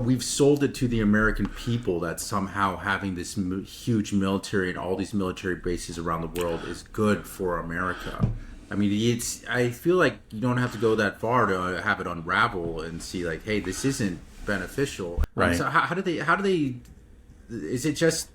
we've sold it to the American people that somehow having this huge military and all these military bases around the world is good for America. I mean, I feel like you don't have to go that far to have it unravel and see like, hey, this isn't beneficial. Right. So is it just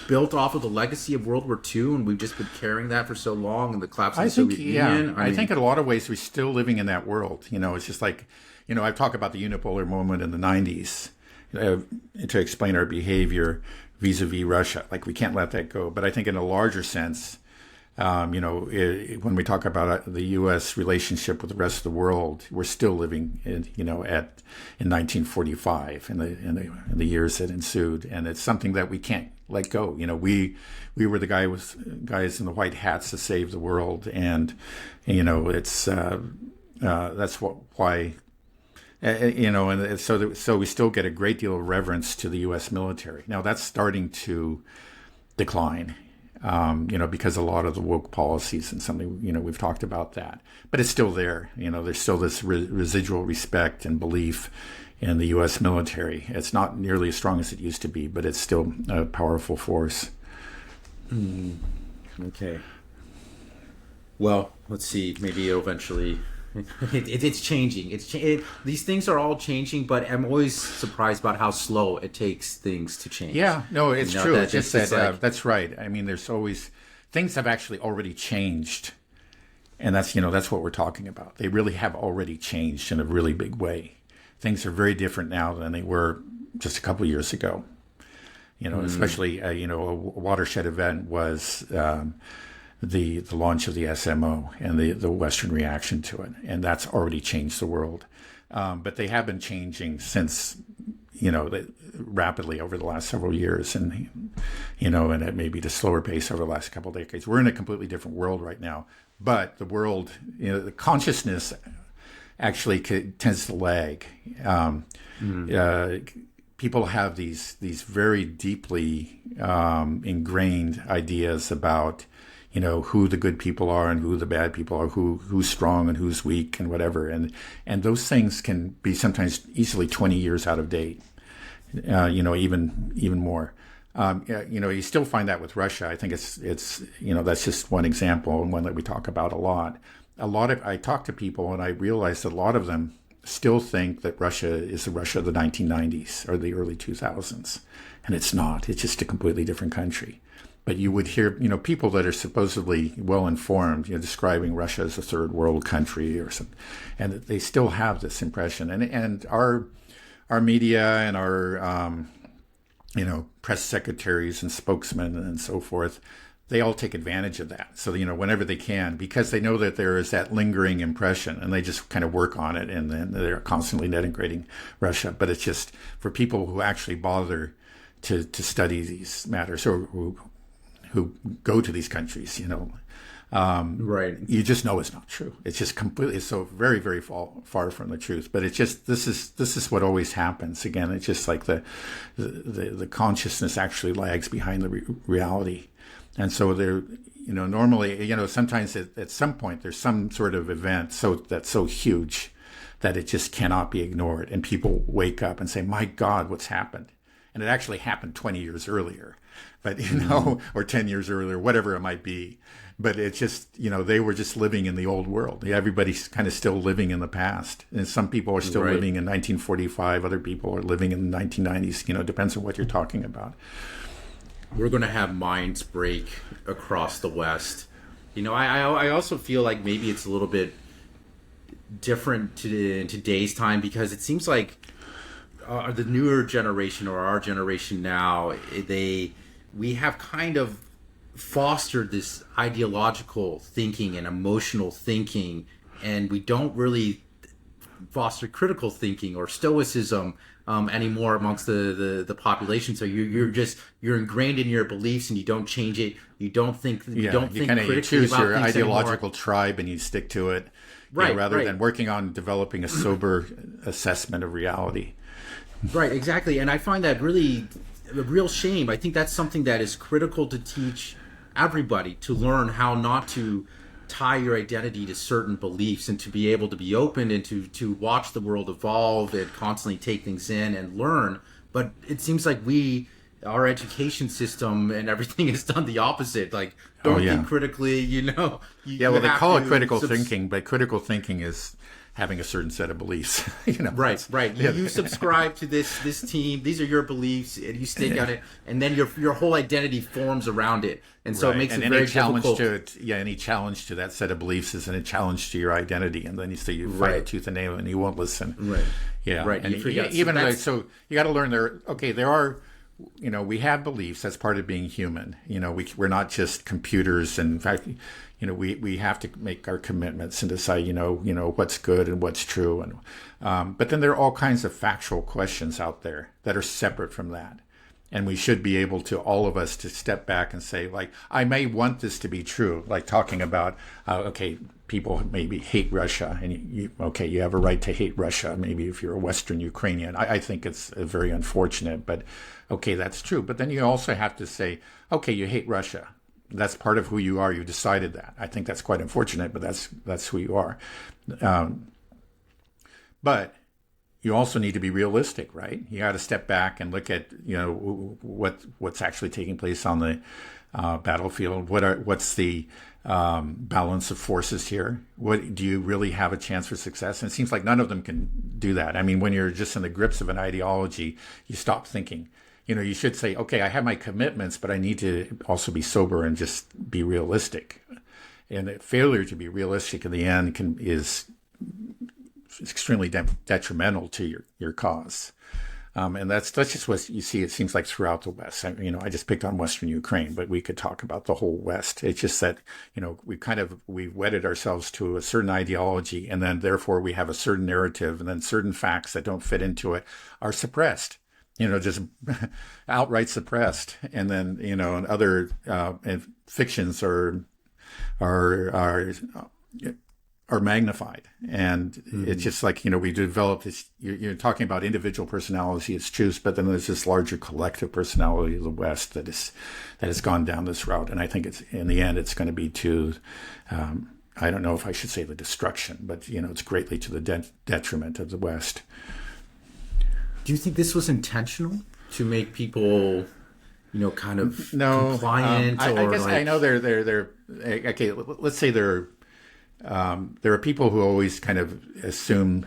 built off of the legacy of World War II, and we've just been carrying that for so long, and the collapse of the Soviet Union? I think in a lot of ways we're still living in that world. It's just like, I've talked about the unipolar moment in the 90s to explain our behavior vis-a-vis Russia. Like, we can't let that go. But I think in a larger sense, when we talk about the U.S. relationship with the rest of the world, we're still living in 1945 in the years that ensued, and it's something that we can't let go. We were the guys in the white hats to save the world, and it's that's why. And so we still get a great deal of reverence to the U.S. military. Now that's starting to decline. Because a lot of the woke policies and something, we've talked about that, but it's still there. There's still this residual respect and belief in the U.S. military. It's not nearly as strong as it used to be, but it's still a powerful force. Okay. Well, let's see. Maybe it'll eventually. It's changing. These things are all changing, but I'm always surprised about how slow it takes things to change. Yeah, no, it's true. It's just that that's right. I mean, there's always things have actually already changed, and that's what we're talking about. They really have already changed in a really big way. Things are very different now than they were just a couple of years ago. Especially a watershed event was. The launch of the SMO and the Western reaction to it, and that's already changed the world. But they have been changing since, rapidly over the last several years, and at maybe the slower pace over the last couple of decades. We're in a completely different world right now, but the world, the consciousness actually tends to lag. People have these very deeply ingrained ideas about who the good people are and who the bad people are, who's strong and who's weak and whatever. And those things can be sometimes easily 20 years out of date, even more. You still find that with Russia. I think it's that's just one example and one that we talk about a lot. I talk to people and I realize that a lot of them still think that Russia is the Russia of the 1990s or the early 2000s. And it's not. It's just a completely different country. But you would hear, people that are supposedly well-informed, describing Russia as a third world country or something, and they still have this impression. And our media and our, press secretaries and spokesmen and so forth, they all take advantage of that. So, whenever they can, because they know that there is that lingering impression, and they just kind of work on it, and then they're constantly denigrating Russia. But it's just for people who actually bother to study these matters or who go to these countries, right. You just know it's not true. It's just completely so very, very far from the truth. But it's just this is what always happens. Again, it's just like the consciousness actually lags behind the reality, and so there, normally, sometimes at some point there's some sort of event that's so huge that it just cannot be ignored, and people wake up and say, "My God, what's happened?" And it actually happened 20 years earlier. But, or 10 years earlier, whatever it might be. But it's just, they were just living in the old world. Everybody's kind of still living in the past. And some people are still living in 1945. Other people are living in the 1990s. Depends on what you're talking about. We're going to have minds break across the West. I also feel like maybe it's a little bit different in today's time, because it seems like the newer generation or our generation now, we have kind of fostered this ideological thinking and emotional thinking, and we don't really foster critical thinking or stoicism anymore amongst the population. So you're ingrained in your beliefs and you don't change it. You don't think critically about things. You choose your ideological tribe and you stick to it, rather than working on developing a sober assessment of reality. Right, exactly. And I find that really a real shame. I think that's something that is critical to teach everybody, to learn how not to tie your identity to certain beliefs and to be able to be open and to watch the world evolve and constantly take things in and learn. But it seems like our education system and everything has done the opposite. Like, don't think critically, Yeah, well, they call it critical thinking, but critical thinking is having a certain set of beliefs. Right. You subscribe to this team. These are your beliefs, and you stick on it, and then your whole identity forms around it, and so it makes it very difficult. Any challenge to that set of beliefs is a challenge to your identity, and then you fight it tooth and nail, and you won't listen. Right. Yeah. Right. And so you got to learn there are. We have beliefs. That's part of being human. We're not just computers. And in fact, we have to make our commitments and decide, what's good and what's true. And but then there are all kinds of factual questions out there that are separate from that. And we should be able to, all of us, to step back and say, like, I may want this to be true, like talking about, people maybe hate Russia, and you have a right to hate Russia, maybe if you're a Western Ukrainian. I think it's very unfortunate, but okay, that's true. But then you also have to say, okay, you hate Russia. That's part of who you are. You decided that. I think that's quite unfortunate, but that's who you are. But you also need to be realistic, right? You got to step back and look at what's actually taking place on the battlefield. What's the balance of forces here? What do you really have a chance for success? And it seems like none of them can do that. I mean, when you're just in the grips of an ideology, you stop thinking. You should say, okay, I have my commitments, but I need to also be sober and just be realistic. And the failure to be realistic in the end is extremely detrimental to your cause. And that's just what you see, it seems like, throughout the West. I just picked on Western Ukraine, but we could talk about the whole West. It's just that, we've wedded ourselves to a certain ideology, and then therefore we have a certain narrative, and then certain facts that don't fit into it are suppressed, just outright suppressed. And then, and other fictions are magnified. And it's just like, we develop this, you're talking about individual personality, it's true, but then there's this larger collective personality of the West that has gone down this route. And I think in the end, it's going to be to, I don't know if I should say the destruction, but, it's greatly to the detriment of the West. Do you think this was intentional to make people, kind of compliant? I guess I know they're okay. Let's say there are people who always kind of assume,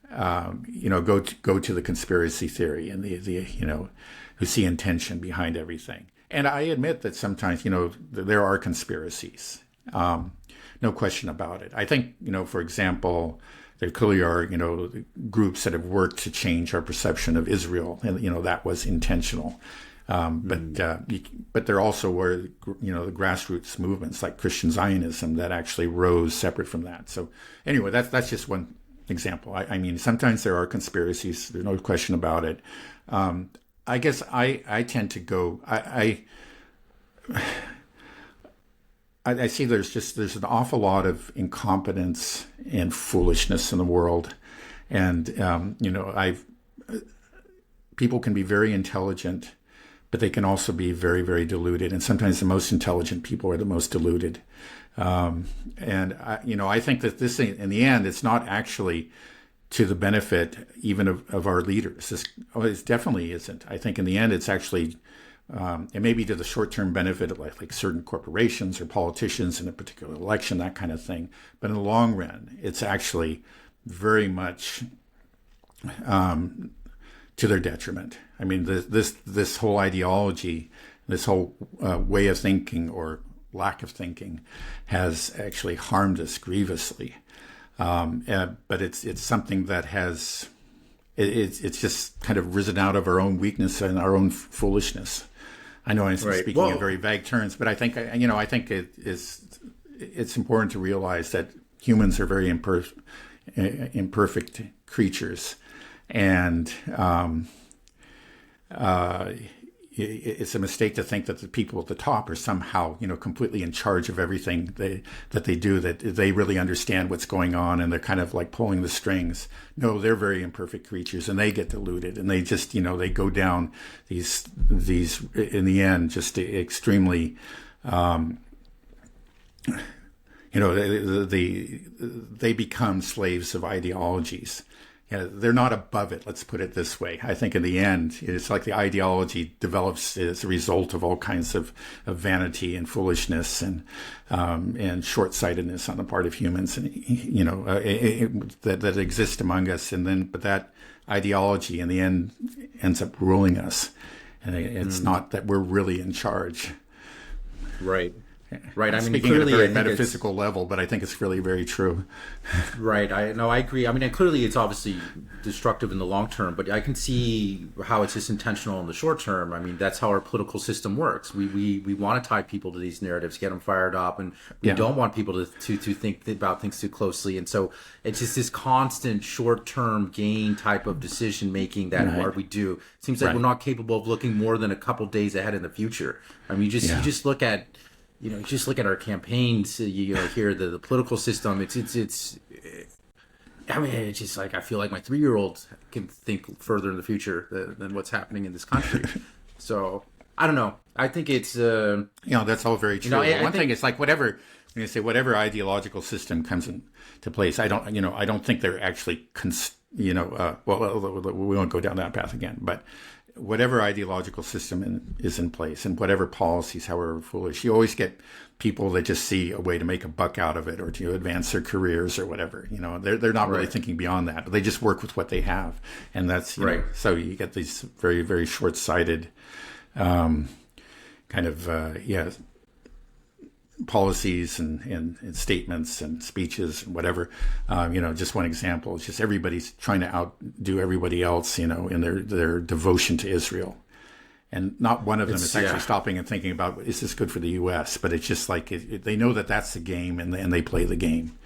go to the conspiracy theory and the who see intention behind everything. And I admit that sometimes, there are conspiracies. No question about it. I think, for example, there clearly are, groups that have worked to change our perception of Israel, and that was intentional. But there also were, the grassroots movements like Christian Zionism that actually rose separate from that. So anyway, that's just one example. I mean, sometimes there are conspiracies. There's no question about it. I guess I tend to go. I see there's an awful lot of incompetence and foolishness in the world, and people can be very intelligent, but they can also be very, very deluded. And sometimes the most intelligent people are the most deluded. And I think that this, in the end, it's not actually to the benefit even of our leaders. It definitely isn't. I think in the end, it's actually, it may be to the short-term benefit of like certain corporations or politicians in a particular election, that kind of thing. But in the long run, it's actually very much to their detriment. I mean, this whole ideology, this whole way of thinking or lack of thinking has actually harmed us grievously. But it's something that has, it's just kind of risen out of our own weakness and our own foolishness. I know I'm speaking in very vague terms, but I think it's important to realize that humans are very imperfect creatures, and it's a mistake to think that the people at the top are somehow, completely in charge of everything that they do, that they really understand what's going on and they're kind of like pulling the strings. No, they're very imperfect creatures, and they get deluded, and they just, they go down these in the end, just extremely, you know, they become slaves of ideologies. You know, they're not above it. Let's put it this way. I think in the end, it's like the ideology develops as a result of all kinds of vanity and foolishness and short-sightedness on the part of humans, and you know, that exist among us. And then, but that ideology in the end ends up ruling us, and it's not that we're really in charge. Right. Right. I mean, Speaking clearly, at a very I think metaphysical level, but I think it's really very true. right. I agree. I mean, and clearly, it's obviously destructive in the long term, but I can see how it's just intentional in the short term. I mean, that's how our political system works. We want to tie people to these narratives, get them fired up, and we don't want people to think about things too closely. And so it's just this constant short term gain type of decision making that what we do. It seems like we're not capable of looking more than a couple days ahead in the future. I mean, you just look at. You know, just look at our campaigns. You know, here the political system. It's. I mean, it's just like I feel like my 3-year-old can think further in the future than what's happening in this country. So I don't know. I think it's. You know, that's all very true. You know, One thing is like whatever when you say whatever ideological system comes into place. I don't think they're actually. Well, we won't go down that path again, but. Whatever ideological system is in place and whatever policies, however foolish, you always get people that just see a way to make a buck out of it or to advance their careers or whatever. You know, they're not really thinking beyond that. They just work with what they have, and that's you know, so you get these very very short-sighted kind of policies and statements and speeches and whatever. You know, just one example is just everybody's trying to outdo everybody else, you know, in their devotion to Israel. And not one of them is actually stopping and thinking about, is this good for the U.S.? But it's just like they know that that's the game and they play the game.